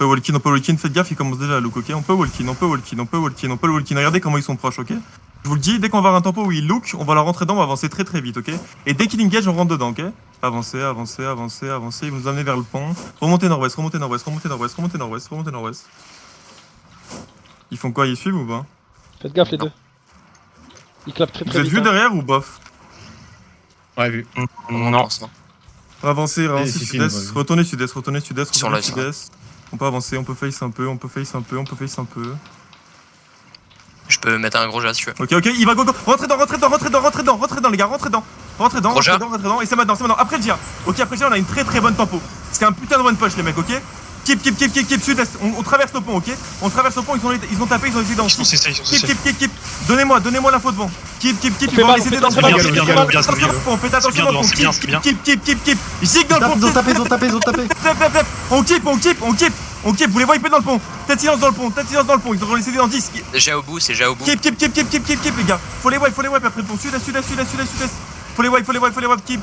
on peut walk-in, faites gaffe, ils commencent déjà à look, ok? On peut walk-in. Regardez comment ils sont proches, ok? Je vous le dis, dès qu'on va avoir un tempo où ils look, on va leur rentrer dedans, on va avancer très vite, ok? Et dès qu'ils engage, on rentre dedans, ok? Avancez, ils vont nous amener vers le pont. Remontez nord-ouest. Ils font quoi? Ils suivent ou pas? Faites gaffe les deux. Ils clapent très Vous vite. êtes vu derrière ou bof? Ouais, vu. Non. Avancez, si, sud-est, non, retournez sud-est. Sur la On peut avancer, on peut face un peu. Je peux mettre un gros jas si tu veux. Ok, il va go. Rentrez dedans, les gars, rentrez dedans. Et c'est maintenant. Après le GIA. Ok, après le GIA, on a une très bonne tempo. C'est un putain de one push, les mecs, ok? Keep, sud-est. On traverse le pont, ok? On traverse le pont, ils ont tapé, ils ont essayé d'en keep. Donnez-moi l'info devant. Keep, ils vont essayer d'en Faites attention dans le pont, keep. Ils ziggent dans le pont. Ils ont tapé. On keep. Vous les voyez pas dans le pont. Tête silence dans le pont. Ils ont essayé d'en 10. J'ai au bout, Keep, les gars. Faut les wipe après le pont. Sud-est. Faut les wipe. Keep.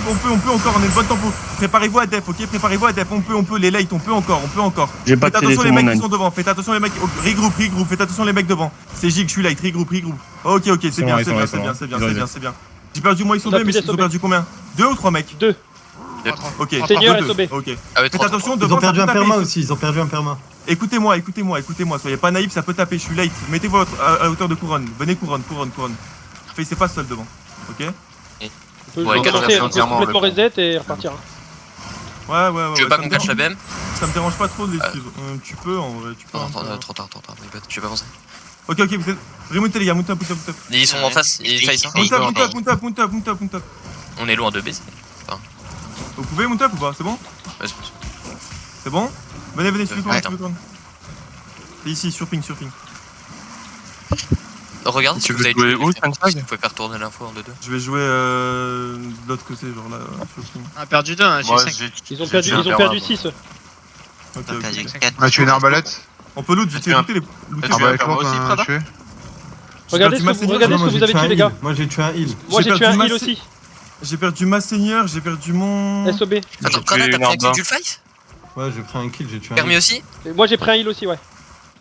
On peut encore, on est une bonne tempo. Préparez-vous à def, ok? On peut, les late, on peut encore. J'ai pas Faites de télé, attention tout les le mecs monde. qui sont devant, faites attention les mecs. Regroupe. Faites attention les mecs devant. C'est Jig, je suis light, regroupe. Ok, c'est bien. J'ai perdu moi, ils sont deux, mais ils ont perdu combien? 2 ou 3 mecs? 2. Ok, Seigneur deux. SOB. Ok. Ah ouais, Faites 3. attention Ils devant. ont perdu ça un peut perma taper. aussi, Écoutez-moi, soyez pas naïfs, ça peut taper, je suis late. Mettez-vous à hauteur de couronne. Venez couronne. C'est pas seul devant. Ok? On peut Ouais, complètement reset et repartir. Ouais. Tu veux pas qu'on catch la BM? Ça me dérange pas trop de les suivre. Tu peux en vrai, tu peux. Non, trop tard, je vais pas avancer. Ok, vous êtes. Remontez les gars, mount up. Ils sont en face, ils face. Mount up. On est loin de baiser. Vous pouvez mount up ou pas? C'est bon? C'est bon? Venez, suivez-moi. C'est ici, sur ping. Regarde, Tu vous veux avez jouer où, Vous Sangsag? pouvez faire tourner l'info en 2-2. Je vais jouer de l'autre côté, genre là, sur ping. On a perdu 2, hein, j'ai 5. Ils ont perdu 6. Ok. On a tué une arbalète. On peut loot, vite fait looter les. Arbalète lourde, on a tué. Regardez ce que vous avez tué les gars. Moi j'ai tué un heal. Moi j'ai tué un perdu heal aussi. J'ai perdu ma seigneur, j'ai perdu mon. SOB. Attends, Prada, t'as pris un kill du fight? Ouais, j'ai pris un kill, j'ai tué un Permis heal. aussi? Moi j'ai pris un heal aussi, ouais.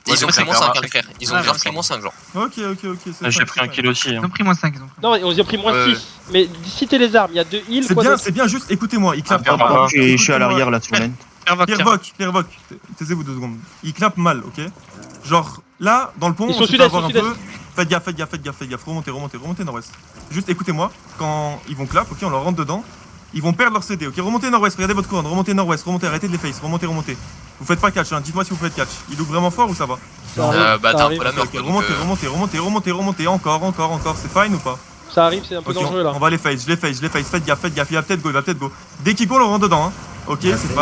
Ils ont pris moins 5, les frères. Ils ont bien pris moins 5, genre. Ok, c'est J'ai pris un kill aussi. Ils ont pris moins 5. Non, ils ont pris moins 6. Mais citez les armes, il y a 2 heals. C'est bien, juste écoutez-moi, il clappe. Je suis à l'arrière là, sur lane. Pierre-Voc, taisez-vous 2 secondes. Il clappe mal, ok? Genre, là, dans le pont, Ils sont on se fait sud-est, avoir un sud-est. peu. Faites gaffe, remontez nord-ouest. Juste écoutez-moi, quand ils vont clap, ok, on leur rentre dedans, ils vont perdre leur CD, ok? Remontez nord-ouest, regardez votre couronne, remontez nord-ouest, arrêtez de les face, remontez. Vous faites pas catch, hein, dites-moi si vous faites catch. Il look vraiment fort ou ça va? Bah t'as un peu la merde. Remontez, encore, c'est fine ou pas? Ça arrive, c'est un peu Ok, dangereux là. on va les face, je les face, faites gaffe, il va peut-être go. Dès qu'il go, on le rentre dedans, hein. Ok, c'est fine,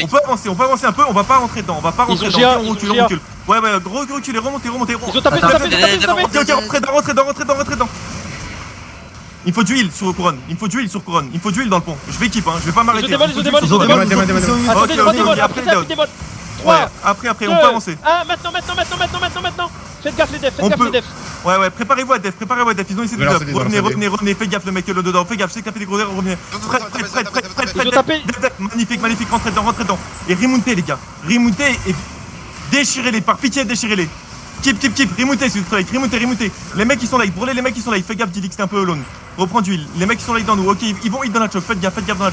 on peut avancer un peu, on va pas rentrer dedans, Ils ont GA, on recule. Ouais, reculez, remontez. Ils ont tapé. Ok, rentrez dedans. Il faut du heal sur couronne, il faut du heal dans le pont. Je vais keep, hein, je vais pas m'arrêter. Ils ont démol. Attendez, 3 démol, après ça, plus démol. 3, après, on peut avancer. Ah, maintenant. Faites gaffe les defs, Ouais, préparez-vous à def, ils ont essayé de def. Revenez, faites gaffe le mec le dedans, faites gaffe, je sais que t'as fait des gros erreurs, revenez. Prête. Ils ont tapé. Magnifique, rentrez dedans. Et remontez les gars, et déchirez-les, par pitié, déchirez-les. Keep, remontez s'il vous plaît, remontez. Les mecs qui sont là, brûlez les mecs qui sont là, fais gaffe, Didix, t'es un peu alone. Reprends du heal, les mecs qui sont là dans nous, ok, ils vont hit dans la choke, faites gaffe dans la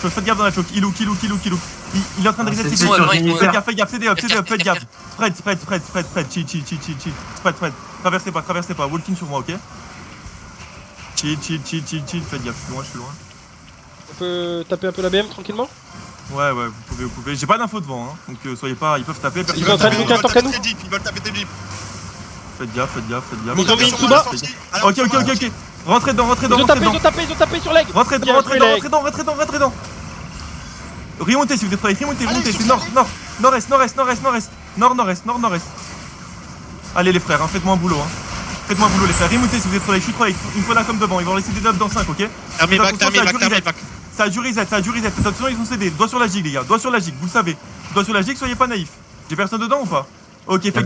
choke, il look. Il est en train de reset ses faites gaffe, CD up, faites gaffe. Spread, chill. Spread, traversez pas, walking sur moi, ok. Chill, faites gaffe, je suis loin. On peut taper un peu la BM tranquillement. Ouais, vous pouvez. J'ai pas d'infos devant, hein, donc soyez pas, ils peuvent taper. Ils sont en train de monter un tank à nous. Ils veulent taper tes jeeps. Faites gaffe. Ils ont mis une sous-bas. Ok. Rentrez dedans. Ils ont tapé sur leg. Rentrez dedans. Remontez si vous êtes prêts, remontez, c'est nord-est. Allez les frères, hein, faites-moi un boulot, les frères, remontez si vous êtes prêts, je suis prêt, une fois là comme devant, ils vont laisser des dubs dans 5, ok? Termine back. Ça a du reset, attention ils ont cédé, doigt sur la gigue les gars, vous le savez. Doigt sur la gigue, soyez pas naïfs. J'ai personne dedans ou pas? Ok, fais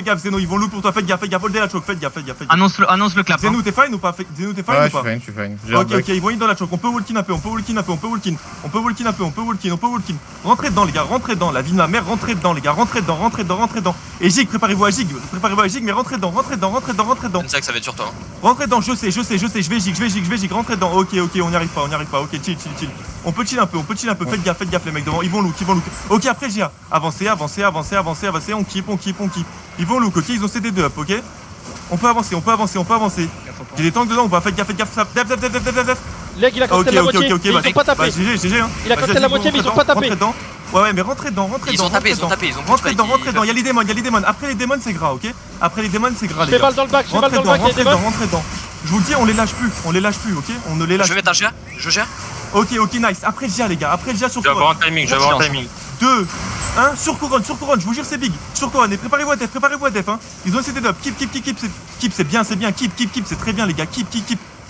gaffe, Zeno, ils vont loot pour toi, faites gaffe, hold la choke, faites gaffe. Annonce le clap. Zeno, t'es fine ou pas? Zeno, t'es fine Ouais, ou pas? je suis fine. Ok, ils vont in dans la choke, on peut walk-in un peu, rentrez dedans les gars, rentrez dedans, la vie de ma mère, rentrez dedans les gars, rentrez dedans. Et Jig, préparez-vous à Jig, mais rentrez dedans. C'est ça que ça va être sur toi. Hein. Rentrez dedans, je sais, je vais Jig, rentrez dedans. Ok, on n'y arrive pas, ok, chill. On peut chill un peu, faites gaffe les mecs devant, ils vont look. Ok, après GA, avancez, on keep. Ils vont look, ok, ils ont CD2 up, ok. On peut avancer. J'ai des tanks dedans, on va faire gaffe, ça. Def. Leg, il a cancel la moitié, mais ils ont pas tapé. GG, hein. Il a cancel la moitié, mais ils ont pas tapé. Ouais, mais rentrez dedans. Ils ont tapé, Rentrez dedans. Il y a les démons. Après les démons, c'est gras, ok. Après les démons, c'est gras, Je les fais gars. balle dans le bac, Rentrez dedans. Je vous dis, on les lâche plus, ok. On ne les lâche Je vais plus. mettre un GA, je gère. Ok, nice. Après GA, les gars. Après GA sur Je vais avoir un timing. 2, 1, sur couronne, je vous jure c'est big, sur couronne, et préparez-vous à def, hein. Ils ont essayé de up, keep, c'est bien, keep, c'est très bien les gars, keep,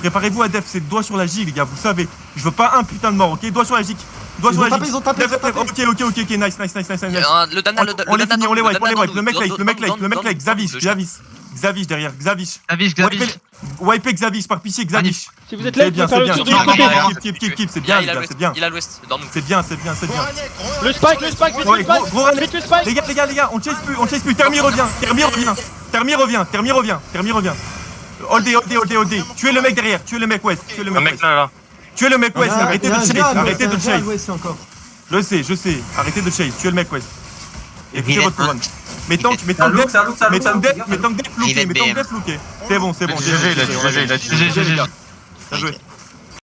préparez-vous à def, c'est doigt sur la J les gars, vous savez, je veux pas un putain de mort, ok, doigt sur la J, Ils ont tapé. ok, nice, Le Dana, on les finit, on les wipe, le mec like, Xavish derrière, Xavish. Wipe Xavish, par pitié, Xavish. Si vous êtes là, vous pouvez faire le tour de l'autre côté. Keep, c'est bien, les gars, c'est bien. Il a l'ouest, dans nous. C'est bien. Le spike, vite le spike. Les gars, on chase plus. Termi revient. Hold day. Tuez le mec derrière, tuez le mec west. Tuez le mec west, arrêtez de chase. Je sais, arrêtez de chase, tuez le mec west. Et puis votre couronne. Mais tank def looké. C'est bon. GG, il a dit GG. Bien joué.